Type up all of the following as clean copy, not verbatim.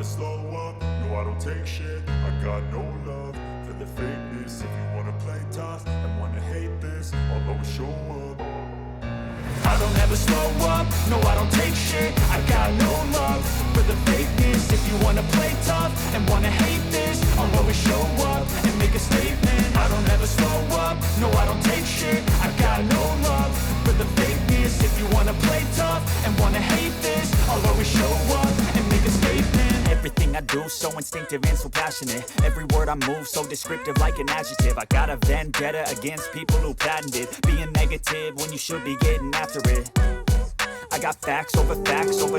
slow up, no I don't take shit. I got no love for the fakeness. If you wanna play tough and wanna hate this, I'll always show up. I don't ever slow up, no I don't take shit. I got no love for the fakeness. If you wanna play tough and wanna hate this, I'll always show up and make a statement. I don't ever slow up, no I don't take shit. I got no love for the fakeness. If you wanna play tough and wanna hate this, I'll always show up and make a statement. Everything I do so instinctive and so passionate. Every word I move so descriptive like an adjective. I got a vendetta against people who patented being negative when you should be getting after it. I got facts over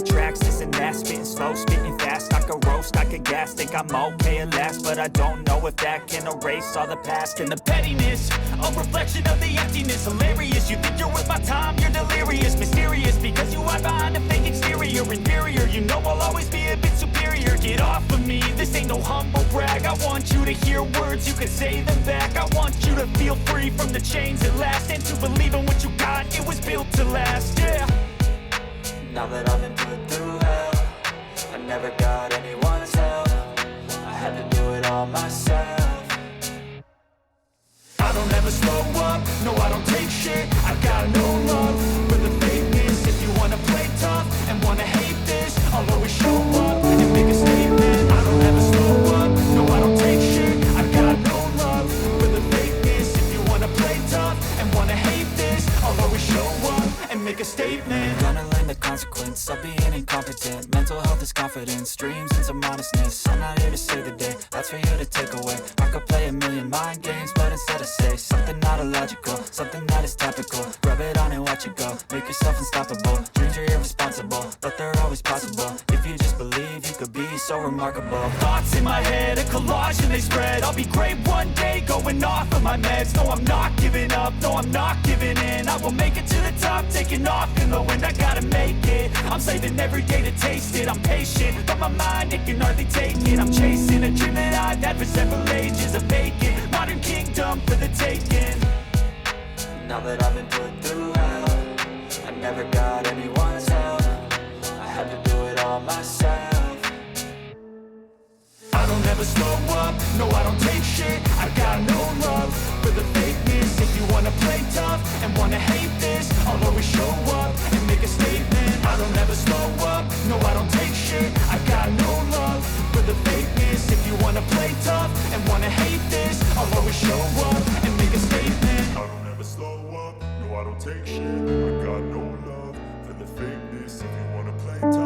tracks, this and that. Spitting slow, spitting fast, I could roast, I could gas. Think I'm okay at last, but I don't know if that can erase all the past. And the pettiness, a reflection of the emptiness. Hilarious, you think you're worth my time, you're delirious. Mysterious, because you hide behind a fake exterior. Inferior, you know I'll always be a bit superior. Get off of me, this ain't no humble brag. I want you to hear words, you can say them back. I want you to feel free from the chains at last, and to believe in what you got, it was built to last, yeah. Now that I've been put through hell, I never got anyone's help. I had to do it all myself. I don't ever slow up, no I don't take shit. I got no love for the fakeness. If you wanna play tough and wanna hate this, I'll always show up and make a statement. I don't ever slow up, no I don't take shit. I got no love for the fakeness. If you wanna play tough and wanna hate this, I'll always show up and make a statement. Gonna learn the consequence of being incompetent. Mental health is confidence, dreams and some honestness. I'm not here to save the day, that's for you to take away. I could play a million mind games, but instead I say something not illogical, something that is topical. Rub it on and watch it go, make yourself unstoppable. Dreams are irresponsible, but they're always possible. If you just believe, you could be so remarkable. Thoughts in my head, a collage and they spread. I'll be great one day, going off of my meds. No, I'm not giving up, no, I'm not giving in. I will make it to the top, taking off in the wind. I gotta make it, I'm saving every day to taste it. I'm patient, but my mind, it can hardly take it. I'm chasing a dream that I've had for several ages. A vacant, modern kingdom for the taking. Now that I've been put through hell, I never got anyone's help. I had to do it all myself. I don't ever slow up, no I don't take shit. I got no love for the fakeness. If you wanna play tough and wanna hate this, I'll always show up and make a statement. I don't ever slow up, no I don't take shit. I got no love for the fakeness. If you wanna play tough and wanna hate this, I'll always show up and make a statement. I don't ever slow up, no I don't take shit. I got no love for the fakeness. If you wanna play tough